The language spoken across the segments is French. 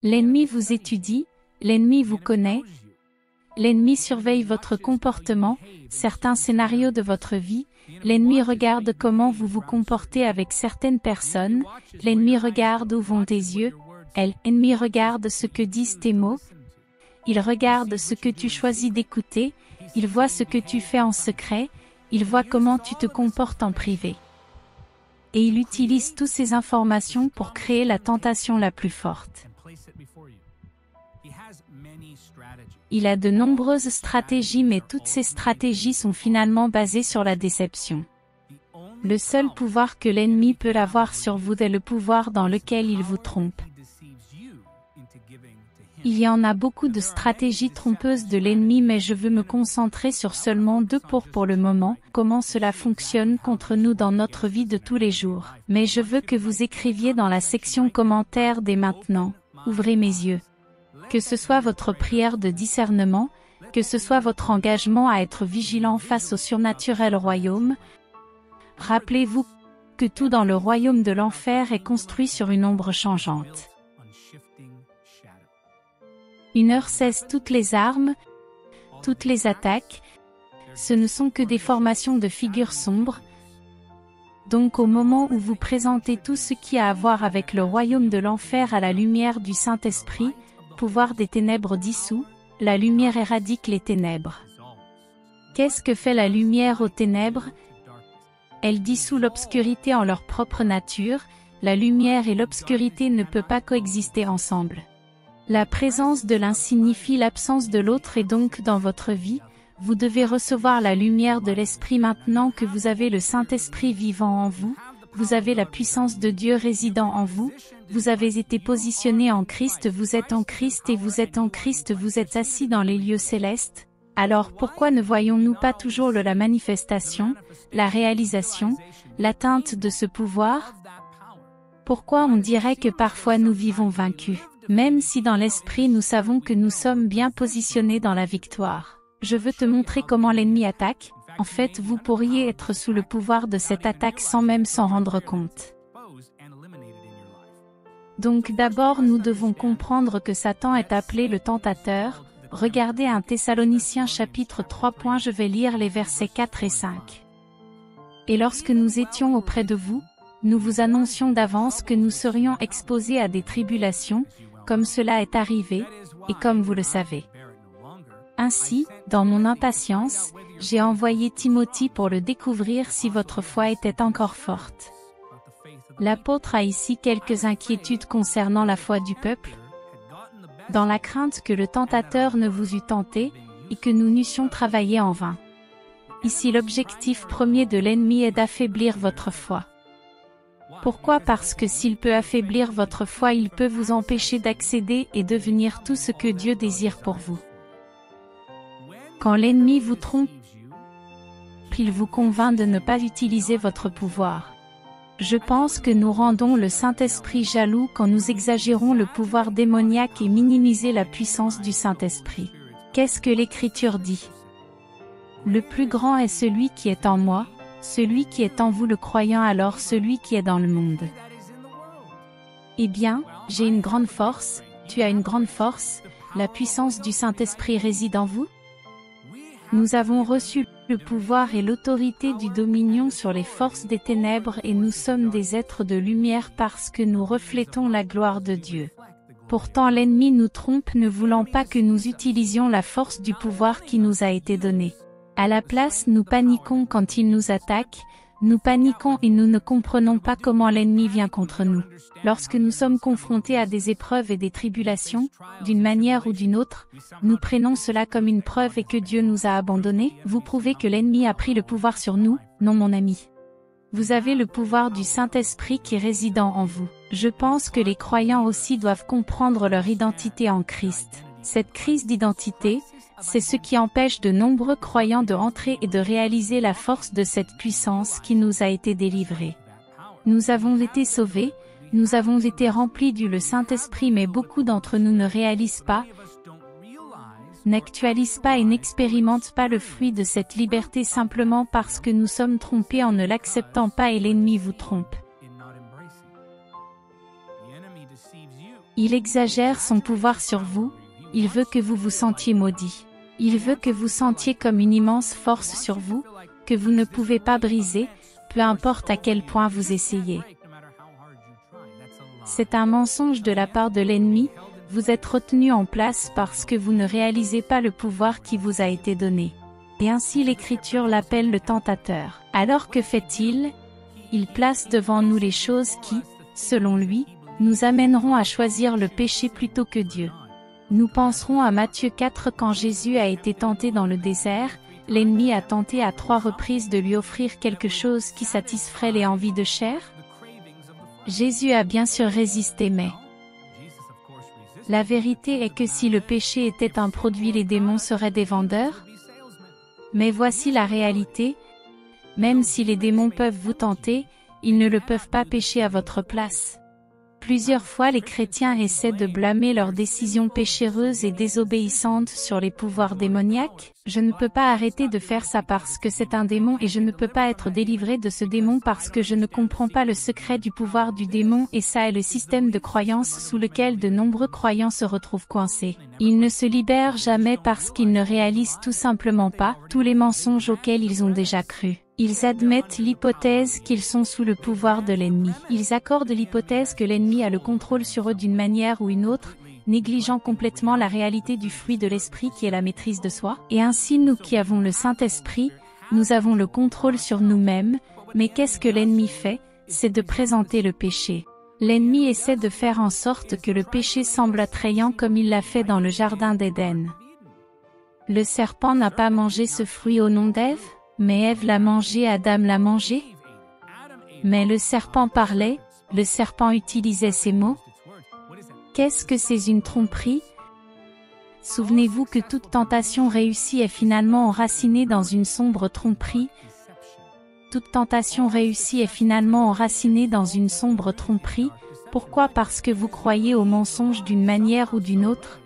L'ennemi vous étudie, l'ennemi vous connaît, l'ennemi surveille votre comportement, certains scénarios de votre vie, l'ennemi regarde comment vous vous comportez avec certaines personnes, l'ennemi regarde où vont tes yeux, l'ennemi regarde ce que disent tes mots, il regarde ce que tu choisis d'écouter, il voit ce que tu fais en secret, il voit comment tu te comportes en privé. Et il utilise toutes ces informations pour créer la tentation la plus forte. Il a de nombreuses stratégies, mais toutes ces stratégies sont finalement basées sur la déception. Le seul pouvoir que l'ennemi peut avoir sur vous est le pouvoir dans lequel il vous trompe. Il y en a beaucoup de stratégies trompeuses de l'ennemi, mais je veux me concentrer sur seulement deux pour le moment, comment cela fonctionne contre nous dans notre vie de tous les jours. Mais je veux que vous écriviez dans la section commentaires dès maintenant. Ouvrez mes yeux. Que ce soit votre prière de discernement, que ce soit votre engagement à être vigilant face au surnaturel royaume, rappelez-vous que tout dans le royaume de l'enfer est construit sur une ombre changeante. 1h16 Toutes les armes, toutes les attaques, ce ne sont que des formations de figures sombres. Donc au moment où vous présentez tout ce qui a à voir avec le royaume de l'enfer à la lumière du Saint-Esprit, pouvoir des ténèbres dissout, la lumière éradique les ténèbres. Qu'est-ce que fait la lumière aux ténèbres? Elle dissout l'obscurité en leur propre nature, la lumière et l'obscurité ne peuvent pas coexister ensemble. La présence de l'un signifie l'absence de l'autre, et donc dans votre vie, vous devez recevoir la lumière de l'Esprit maintenant que vous avez le Saint-Esprit vivant en vous, vous avez la puissance de Dieu résidant en vous, vous avez été positionné en Christ, vous êtes en Christ et vous êtes en Christ, vous êtes assis dans les lieux célestes. Alors pourquoi ne voyons-nous pas toujours la manifestation, la réalisation, l'atteinte de ce pouvoir? Pourquoi on dirait que parfois nous vivons vaincus, même si dans l'esprit nous savons que nous sommes bien positionnés dans la victoire? Je veux te montrer comment l'ennemi attaque. En fait, vous pourriez être sous le pouvoir de cette attaque sans même s'en rendre compte. Donc d'abord nous devons comprendre que Satan est appelé le tentateur. Regardez 1 Thessaloniciens chapitre 3. Je vais lire les versets 4 et 5. Et lorsque nous étions auprès de vous, nous vous annoncions d'avance que nous serions exposés à des tribulations, comme cela est arrivé, et comme vous le savez. Ainsi, dans mon impatience, j'ai envoyé Timothée pour le découvrir si votre foi était encore forte. L'apôtre a ici quelques inquiétudes concernant la foi du peuple, dans la crainte que le tentateur ne vous eût tenté, et que nous n'eussions travaillé en vain. Ici l'objectif premier de l'ennemi est d'affaiblir votre foi. Pourquoi? Parce que s'il peut affaiblir votre foi, il peut vous empêcher d'accéder et devenir tout ce que Dieu désire pour vous. Quand l'ennemi vous trompe, il vous convainc de ne pas utiliser votre pouvoir. Je pense que nous rendons le Saint-Esprit jaloux quand nous exagérons le pouvoir démoniaque et minimisons la puissance du Saint-Esprit. Qu'est-ce que l'Écriture dit? Le plus grand est celui qui est en moi, celui qui est en vous le croyant, alors celui qui est dans le monde. Eh bien, j'ai une grande force, tu as une grande force, la puissance du Saint-Esprit réside en vous? Nous avons reçu le pouvoir et l'autorité du dominion sur les forces des ténèbres et nous sommes des êtres de lumière parce que nous reflétons la gloire de Dieu. Pourtant l'ennemi nous trompe, ne voulant pas que nous utilisions la force du pouvoir qui nous a été donnée. À la place, nous paniquons quand il nous attaque, nous paniquons et nous ne comprenons pas comment l'ennemi vient contre nous. Lorsque nous sommes confrontés à des épreuves et des tribulations, d'une manière ou d'une autre, nous prenons cela comme une preuve et que Dieu nous a abandonnés. Vous prouvez que l'ennemi a pris le pouvoir sur nous, non mon ami. Vous avez le pouvoir du Saint-Esprit qui réside en vous. Je pense que les croyants aussi doivent comprendre leur identité en Christ. Cette crise d'identité, c'est ce qui empêche de nombreux croyants de entrer et de réaliser la force de cette puissance qui nous a été délivrée. Nous avons été sauvés, nous avons été remplis du Saint-Esprit, mais beaucoup d'entre nous ne réalisent pas, n'actualisent pas et n'expérimentent pas le fruit de cette liberté simplement parce que nous sommes trompés en ne l'acceptant pas et l'ennemi vous trompe. Il exagère son pouvoir sur vous, il veut que vous vous sentiez maudit. Il veut que vous sentiez comme une immense force sur vous, que vous ne pouvez pas briser, peu importe à quel point vous essayez. C'est un mensonge de la part de l'ennemi, vous êtes retenu en place parce que vous ne réalisez pas le pouvoir qui vous a été donné. Et ainsi l'Écriture l'appelle le tentateur. Alors que fait-il? Il place devant nous les choses qui, selon lui, nous amèneront à choisir le péché plutôt que Dieu. Nous penserons à Matthieu 4 quand Jésus a été tenté dans le désert, l'ennemi a tenté à 3 reprises de lui offrir quelque chose qui satisferait les envies de chair. Jésus a bien sûr résisté mais la vérité est que si le péché était un produit, les démons seraient des vendeurs. Mais voici la réalité, même si les démons peuvent vous tenter, ils ne le peuvent pas pécher à votre place. Plusieurs fois les chrétiens essaient de blâmer leurs décisions péchéreuses et désobéissantes sur les pouvoirs démoniaques. Je ne peux pas arrêter de faire ça parce que c'est un démon et je ne peux pas être délivré de ce démon parce que je ne comprends pas le secret du pouvoir du démon et ça est le système de croyance sous lequel de nombreux croyants se retrouvent coincés. Ils ne se libèrent jamais parce qu'ils ne réalisent tout simplement pas tous les mensonges auxquels ils ont déjà cru. Ils admettent l'hypothèse qu'ils sont sous le pouvoir de l'ennemi. Ils accordent l'hypothèse que l'ennemi a le contrôle sur eux d'une manière ou une autre, négligeant complètement la réalité du fruit de l'esprit qui est la maîtrise de soi. Et ainsi nous qui avons le Saint-Esprit, nous avons le contrôle sur nous-mêmes, mais qu'est-ce que l'ennemi fait? C'est de présenter le péché. L'ennemi essaie de faire en sorte que le péché semble attrayant comme il l'a fait dans le jardin d'Éden. Le serpent n'a pas mangé ce fruit au nom d'Ève? Mais Ève l'a mangé, Adam l'a mangé. Mais le serpent parlait, le serpent utilisait ces mots. Qu'est-ce que c'est une tromperie? Souvenez-vous que toute tentation réussie est finalement enracinée dans une sombre tromperie. Toute tentation réussie est finalement enracinée dans une sombre tromperie. Pourquoi? Parce que vous croyez au mensonge d'une manière ou d'une autre.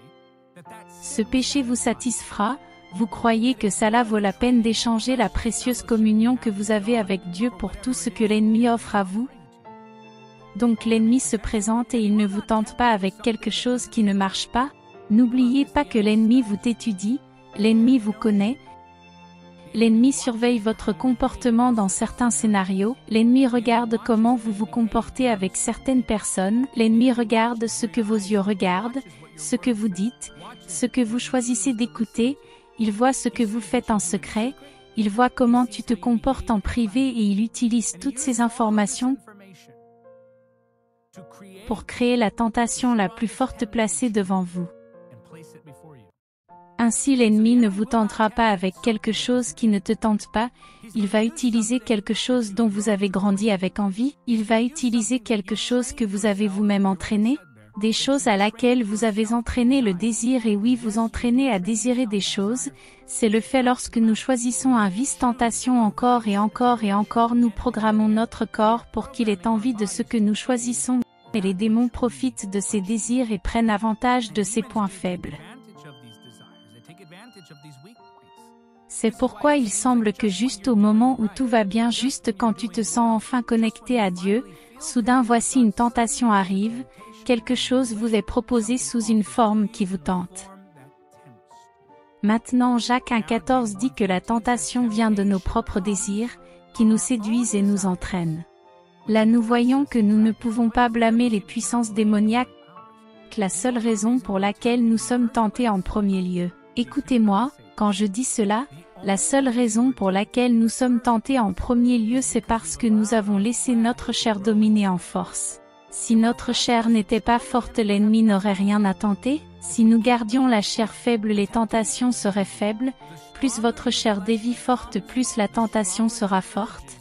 Ce péché vous satisfera. Vous croyez que cela vaut la peine d'échanger la précieuse communion que vous avez avec Dieu pour tout ce que l'ennemi offre à vous? Donc l'ennemi se présente et il ne vous tente pas avec quelque chose qui ne marche pas. N'oubliez pas que l'ennemi vous étudie, l'ennemi vous connaît. L'ennemi surveille votre comportement dans certains scénarios, l'ennemi regarde comment vous vous comportez avec certaines personnes, l'ennemi regarde ce que vos yeux regardent, ce que vous dites, ce que vous choisissez d'écouter. Il voit ce que vous faites en secret, il voit comment tu te comportes en privé et il utilise toutes ces informations pour créer la tentation la plus forte placée devant vous. Ainsi l'ennemi ne vous tentera pas avec quelque chose qui ne te tente pas, il va utiliser quelque chose dont vous avez grandi avec envie, il va utiliser quelque chose que vous avez vous-même entraîné, des choses à laquelle vous avez entraîné le désir et oui vous entraînez à désirer des choses, c'est le fait lorsque nous choisissons un vice-tentation encore et encore et encore nous programmons notre corps pour qu'il ait envie de ce que nous choisissons et les démons profitent de ces désirs et prennent avantage de ces points faibles. C'est pourquoi il semble que juste au moment où tout va bien, juste quand tu te sens enfin connecté à Dieu, soudain voici une tentation arrive, quelque chose vous est proposé sous une forme qui vous tente. Maintenant Jacques 1,14 dit que la tentation vient de nos propres désirs, qui nous séduisent et nous entraînent. Là nous voyons que nous ne pouvons pas blâmer les puissances démoniaques, la seule raison pour laquelle nous sommes tentés en premier lieu. Écoutez-moi, quand je dis cela, la seule raison pour laquelle nous sommes tentés en premier lieu c'est parce que nous avons laissé notre chair dominer en force. Si notre chair n'était pas forte, l'ennemi n'aurait rien à tenter. Si nous gardions la chair faible, les tentations seraient faibles. Plus votre chair dévie forte, plus la tentation sera forte.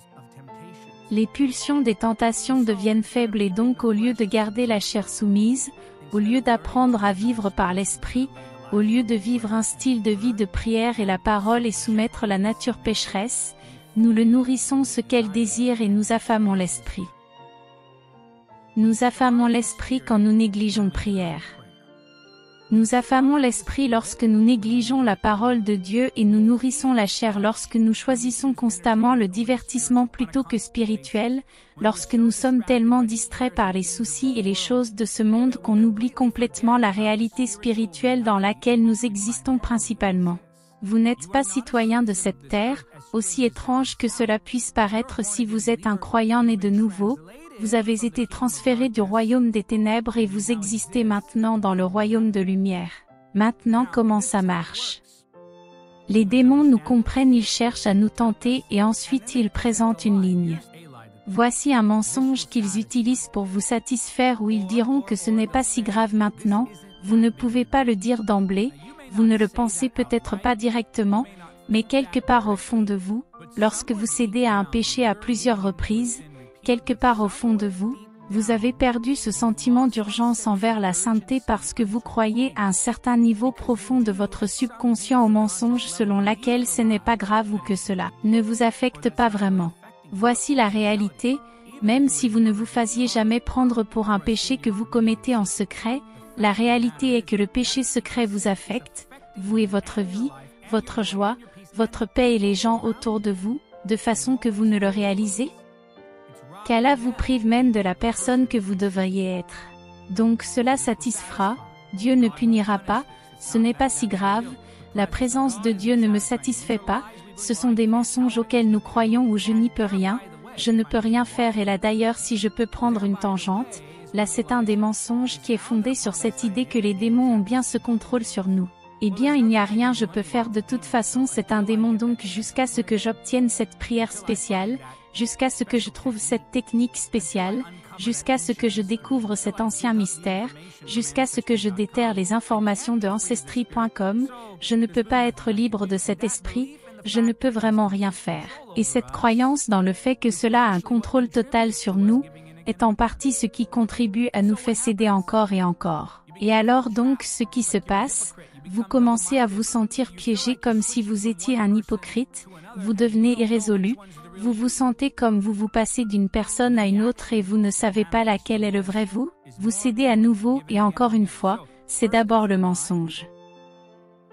Les pulsions des tentations deviennent faibles et donc au lieu de garder la chair soumise, au lieu d'apprendre à vivre par l'esprit, au lieu de vivre un style de vie de prière et la parole et soumettre la nature pécheresse, nous le nourrissons ce qu'elle désire et nous affamons l'esprit. Nous affamons l'esprit quand nous négligeons prière. Nous affamons l'esprit lorsque nous négligeons la parole de Dieu et nous nourrissons la chair lorsque nous choisissons constamment le divertissement plutôt que spirituel, lorsque nous sommes tellement distraits par les soucis et les choses de ce monde qu'on oublie complètement la réalité spirituelle dans laquelle nous existons principalement. Vous n'êtes pas citoyen de cette terre, aussi étrange que cela puisse paraître si vous êtes un croyant né de nouveau. Vous avez été transféré du royaume des ténèbres et vous existez maintenant dans le royaume de lumière. Maintenant comment ça marche? Les démons nous comprennent, ils cherchent à nous tenter et ensuite ils présentent une ligne. Voici un mensonge qu'ils utilisent pour vous satisfaire où ils diront que ce n'est pas si grave maintenant, vous ne pouvez pas le dire d'emblée, vous ne le pensez peut-être pas directement, mais quelque part au fond de vous, lorsque vous cédez à un péché à plusieurs reprises, quelque part au fond de vous, vous avez perdu ce sentiment d'urgence envers la sainteté parce que vous croyez à un certain niveau profond de votre subconscient au mensonge selon laquelle ce n'est pas grave ou que cela ne vous affecte pas vraiment. Voici la réalité, même si vous ne vous faisiez jamais prendre pour un péché que vous commettez en secret, la réalité est que le péché secret vous affecte, vous et votre vie, votre joie, votre paix et les gens autour de vous, de façon que vous ne le réalisez. Qu'Allah vous prive même de la personne que vous devriez être. Donc cela satisfera, Dieu ne punira pas, ce n'est pas si grave, la présence de Dieu ne me satisfait pas, ce sont des mensonges auxquels nous croyons où je n'y peux rien, je ne peux rien faire et là d'ailleurs si je peux prendre une tangente, là c'est un des mensonges qui est fondé sur cette idée que les démons ont bien ce contrôle sur nous. Eh bien il n'y a rien je peux faire de toute façon c'est un démon donc jusqu'à ce que j'obtienne cette prière spéciale, jusqu'à ce que je trouve cette technique spéciale, jusqu'à ce que je découvre cet ancien mystère, jusqu'à ce que je déterre les informations de Ancestry.com, je ne peux pas être libre de cet esprit, je ne peux vraiment rien faire. Et cette croyance dans le fait que cela a un contrôle total sur nous, est en partie ce qui contribue à nous faire céder encore et encore. Et alors donc ce qui se passe, vous commencez à vous sentir piégé comme si vous étiez un hypocrite, vous devenez irrésolu, vous vous sentez comme vous passez d'une personne à une autre et vous ne savez pas laquelle est le vrai vous, vous cédez à nouveau et encore une fois, c'est d'abord le mensonge.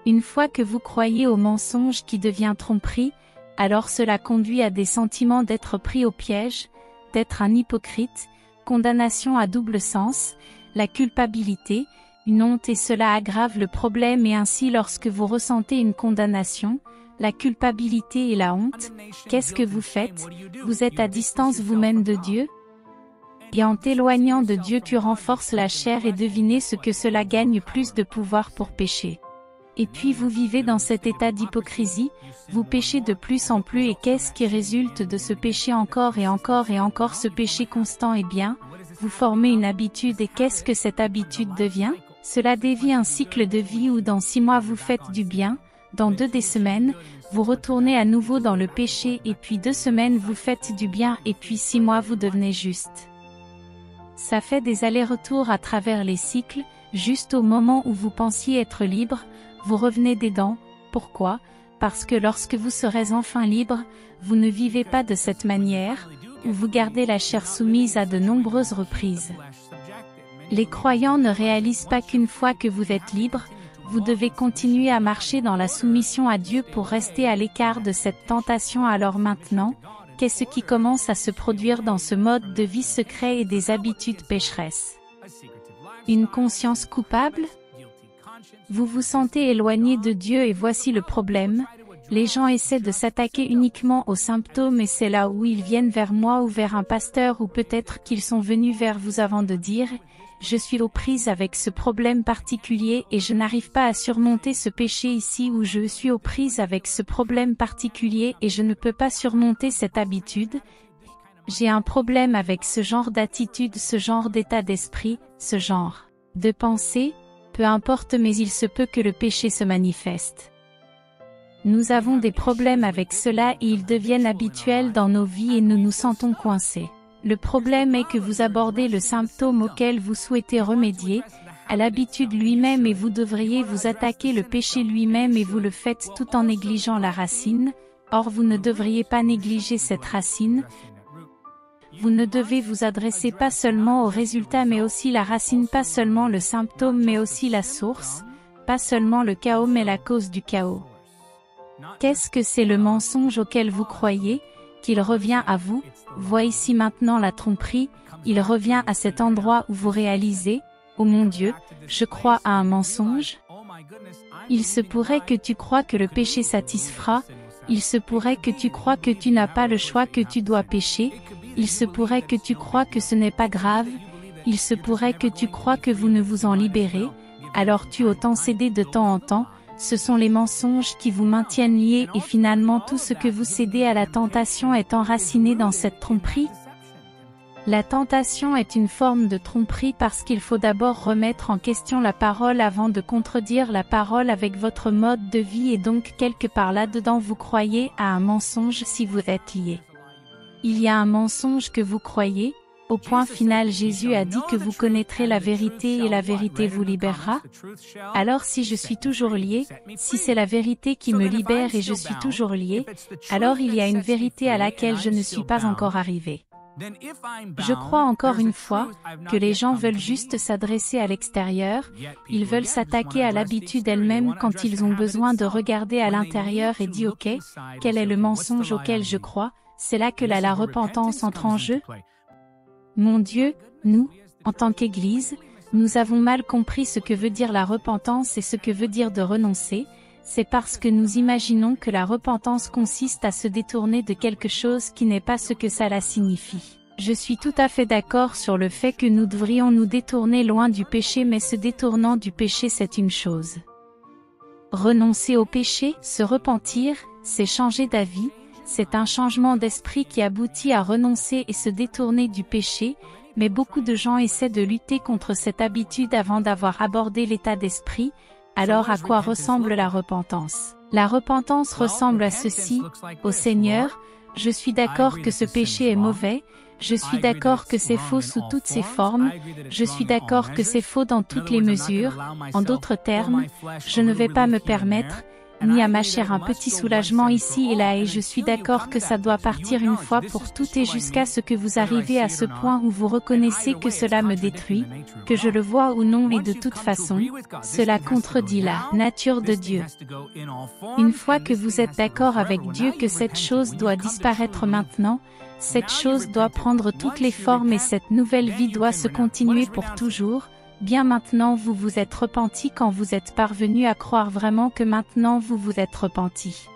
Une fois que vous croyez au mensonge qui devient tromperie, alors cela conduit à des sentiments d'être pris au piège, d'être un hypocrite, condamnation à double sens, la culpabilité, une honte et cela aggrave le problème et ainsi lorsque vous ressentez une condamnation, la culpabilité et la honte, qu'est-ce que vous faites? Vous êtes à distance vous-même de Dieu? Et en t'éloignant de Dieu tu renforces la chair et devinez ce que cela gagne plus de pouvoir pour pécher. Et puis vous vivez dans cet état d'hypocrisie, vous péchez de plus en plus et qu'est-ce qui résulte de ce péché encore et encore et encore ce péché constant et bien, vous formez une habitude et qu'est-ce que cette habitude devient? Cela dévie un cycle de vie où dans 6 mois vous faites du bien, dans 2 des semaines, vous retournez à nouveau dans le péché et puis 2 semaines vous faites du bien et puis 6 mois vous devenez juste. Ça fait des allers-retours à travers les cycles, juste au moment où vous pensiez être libre, vous revenez dedans. Pourquoi? Parce que lorsque vous serez enfin libre, vous ne vivez pas de cette manière, où vous gardez la chair soumise à de nombreuses reprises. Les croyants ne réalisent pas qu'une fois que vous êtes libre, vous devez continuer à marcher dans la soumission à Dieu pour rester à l'écart de cette tentation. Alors maintenant, qu'est-ce qui commence à se produire dans ce mode de vie secret et des habitudes pécheresses? Une conscience coupable? Vous vous sentez éloigné de Dieu et voici le problème. Les gens essaient de s'attaquer uniquement aux symptômes et c'est là où ils viennent vers moi ou vers un pasteur ou peut-être qu'ils sont venus vers vous avant de dire « Je suis aux prises avec ce problème particulier et je n'arrive pas à surmonter ce péché ici » ou « Je suis aux prises avec ce problème particulier et je ne peux pas surmonter cette habitude. J'ai un problème avec ce genre d'attitude, ce genre d'état d'esprit, ce genre de pensée, peu importe mais il se peut que le péché se manifeste. » Nous avons des problèmes avec cela et ils deviennent habituels dans nos vies et nous nous sentons coincés. Le problème est que vous abordez le symptôme auquel vous souhaitez remédier, à l'habitude lui-même et vous devriez vous attaquer le péché lui-même et vous le faites tout en négligeant la racine, or vous ne devriez pas négliger cette racine. vous ne devez vous adresser pas seulement au résultat mais aussi la racine, pas seulement le symptôme mais aussi la source, pas seulement le chaos mais la cause du chaos. Qu'est-ce que c'est le mensonge auquel vous croyez, qu'il revient à vous? Voici maintenant la tromperie, il revient à cet endroit où vous réalisez, « Oh mon Dieu, je crois à un mensonge ». Il se pourrait que tu crois que le péché satisfera, il se pourrait que tu crois que tu n'as pas le choix, que tu dois pécher, il se pourrait que tu crois que ce n'est pas grave, il se pourrait que tu crois que vous ne vous en libérez, alors tu autant céder de temps en temps. Ce sont les mensonges qui vous maintiennent liés et finalement tout ce que vous cédez à la tentation est enraciné dans cette tromperie. La tentation est une forme de tromperie parce qu'il faut d'abord remettre en question la parole avant de contredire la parole avec votre mode de vie et donc quelque part là-dedans vous croyez à un mensonge si vous êtes lié. Il y a un mensonge que vous croyez. Au point final, Jésus a dit que vous connaîtrez la vérité et la vérité vous libérera. Alors si je suis toujours lié, si c'est la vérité qui me libère et je suis toujours lié, alors il y a une vérité à laquelle je ne suis pas encore arrivé. Je crois encore une fois que les gens veulent juste s'adresser à l'extérieur, ils veulent s'attaquer à l'habitude elle-même quand ils ont besoin de regarder à l'intérieur et dire ok, quel est le mensonge auquel je crois, c'est là que la repentance entre en jeu. Mon Dieu, nous, en tant qu'Église, nous avons mal compris ce que veut dire la repentance et ce que veut dire de renoncer, c'est parce que nous imaginons que la repentance consiste à se détourner de quelque chose qui n'est pas ce que cela signifie. Je suis tout à fait d'accord sur le fait que nous devrions nous détourner loin du péché mais se détournant du péché c'est une chose. Renoncer au péché, se repentir, c'est changer d'avis. C'est un changement d'esprit qui aboutit à renoncer et se détourner du péché, mais beaucoup de gens essaient de lutter contre cette habitude avant d'avoir abordé l'état d'esprit. Alors à quoi ressemble la repentance? La repentance ressemble à ceci: Ô Seigneur, je suis d'accord que ce péché est mauvais, je suis d'accord que c'est faux sous toutes ses formes, je suis d'accord que c'est faux dans toutes les mesures, en d'autres termes, je ne vais pas me permettre, ni à ma chair un petit soulagement ici et là et je suis d'accord que ça doit partir une fois pour toutes et jusqu'à ce que vous arrivez à ce point où vous reconnaissez que cela me détruit, que je le vois ou non et de toute façon, cela contredit la nature de Dieu. Une fois que vous êtes d'accord avec Dieu que cette chose doit disparaître maintenant, cette chose doit prendre toutes les formes et cette nouvelle vie doit se continuer pour toujours. Bien maintenant vous vous êtes repenti quand vous êtes parvenu à croire vraiment que maintenant vous vous êtes repenti.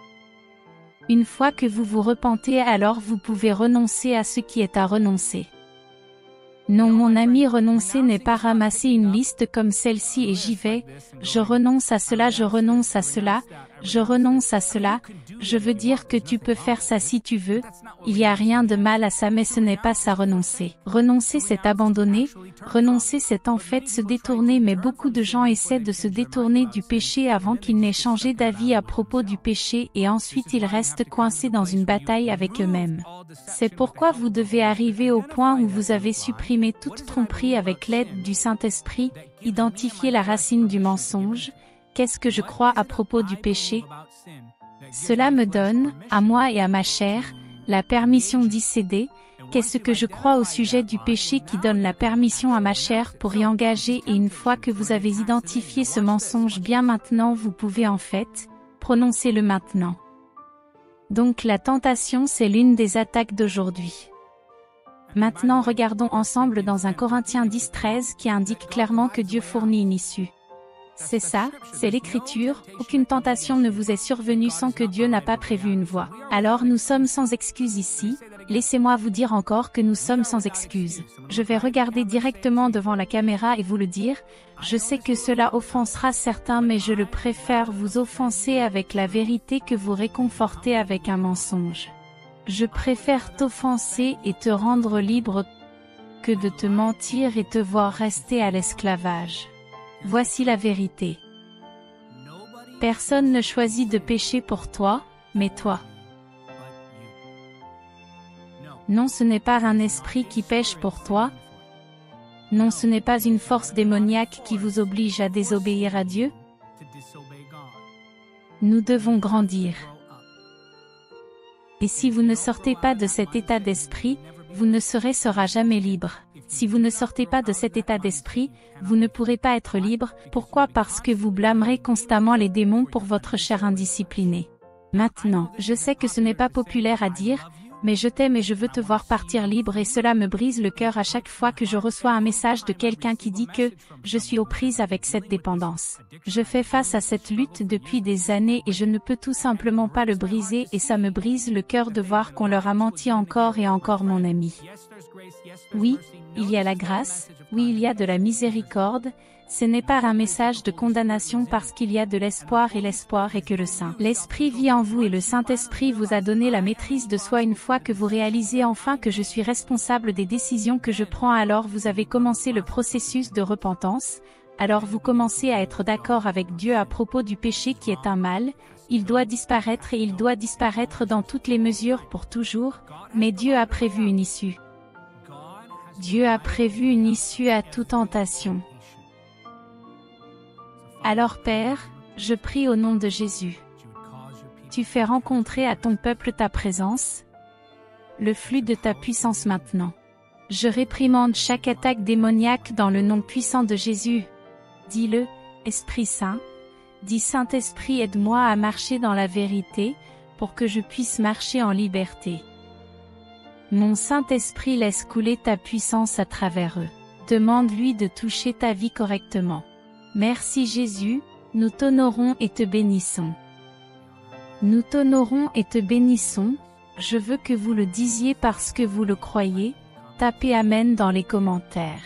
Une fois que vous vous repentez alors vous pouvez renoncer à ce qui est à renoncer. Non mon ami, renoncer n'est pas ramasser une liste comme celle-ci et j'y vais, je renonce à cela, je renonce à cela, je renonce à cela, je veux dire que tu peux faire ça si tu veux, il n'y a rien de mal à ça mais ce n'est pas ça renoncer. Renoncer c'est abandonner, renoncer c'est en fait se détourner mais beaucoup de gens essaient de se détourner du péché avant qu'ils n'aient changé d'avis à propos du péché et ensuite ils restent coincés dans une bataille avec eux-mêmes. C'est pourquoi vous devez arriver au point où vous avez supprimé toute tromperie avec l'aide du Saint-Esprit, identifier la racine du mensonge. Qu'est-ce que je crois à propos du péché? Cela me donne, à moi et à ma chair, la permission d'y céder. Qu'est-ce que je crois au sujet du péché qui donne la permission à ma chair pour y engager et une fois que vous avez identifié ce mensonge bien maintenant vous pouvez en fait, prononcer le maintenant. Donc la tentation c'est l'une des attaques d'aujourd'hui. Maintenant regardons ensemble dans 1 Corinthiens 10:13 qui indique clairement que Dieu fournit une issue. C'est ça, c'est l'écriture, aucune tentation ne vous est survenue sans que Dieu n'a pas prévu une voie. Alors nous sommes sans excuse ici, laissez-moi vous dire encore que nous sommes sans excuse. Je vais regarder directement devant la caméra et vous le dire, je sais que cela offensera certains mais je le préfère vous offenser avec la vérité que vous réconforter avec un mensonge. Je préfère t'offenser et te rendre libre que de te mentir et te voir rester à l'esclavage. Voici la vérité. Personne ne choisit de pécher pour toi, mais toi. Non, ce n'est pas un esprit qui pêche pour toi. Non, ce n'est pas une force démoniaque qui vous oblige à désobéir à Dieu. Nous devons grandir. Et si vous ne sortez pas de cet état d'esprit, vous ne sera jamais libre. Si vous ne sortez pas de cet état d'esprit, vous ne pourrez pas être libre. Pourquoi? Parce que vous blâmerez constamment les démons pour votre chair indisciplinée. Maintenant, je sais que ce n'est pas populaire à dire, mais je t'aime et je veux te voir partir libre et cela me brise le cœur à chaque fois que je reçois un message de quelqu'un qui dit que je suis aux prises avec cette dépendance. Je fais face à cette lutte depuis des années et je ne peux tout simplement pas le briser et ça me brise le cœur de voir qu'on leur a menti encore et encore, mon ami. Oui, il y a la grâce, oui, il y a de la miséricorde. Ce n'est pas un message de condamnation parce qu'il y a de l'espoir et l'espoir est que le Saint-L'Esprit vit en vous et le Saint-Esprit vous a donné la maîtrise de soi une fois que vous réalisez enfin que je suis responsable des décisions que je prends. Alors vous avez commencé le processus de repentance, alors vous commencez à être d'accord avec Dieu à propos du péché qui est un mal, il doit disparaître et il doit disparaître dans toutes les mesures pour toujours, mais Dieu a prévu une issue. Dieu a prévu une issue à toute tentation. Alors Père, je prie au nom de Jésus. Tu fais rencontrer à ton peuple ta présence, le flux de ta puissance maintenant. Je réprimande chaque attaque démoniaque dans le nom puissant de Jésus. Dis-le, Esprit Saint. Dis Saint-Esprit, aide-moi à marcher dans la vérité, pour que je puisse marcher en liberté. Mon Saint-Esprit, laisse couler ta puissance à travers eux. Demande-lui de toucher ta vie correctement. Merci Jésus, nous t'honorons et te bénissons. Nous t'honorons et te bénissons, je veux que vous le disiez parce que vous le croyez, tapez Amen dans les commentaires.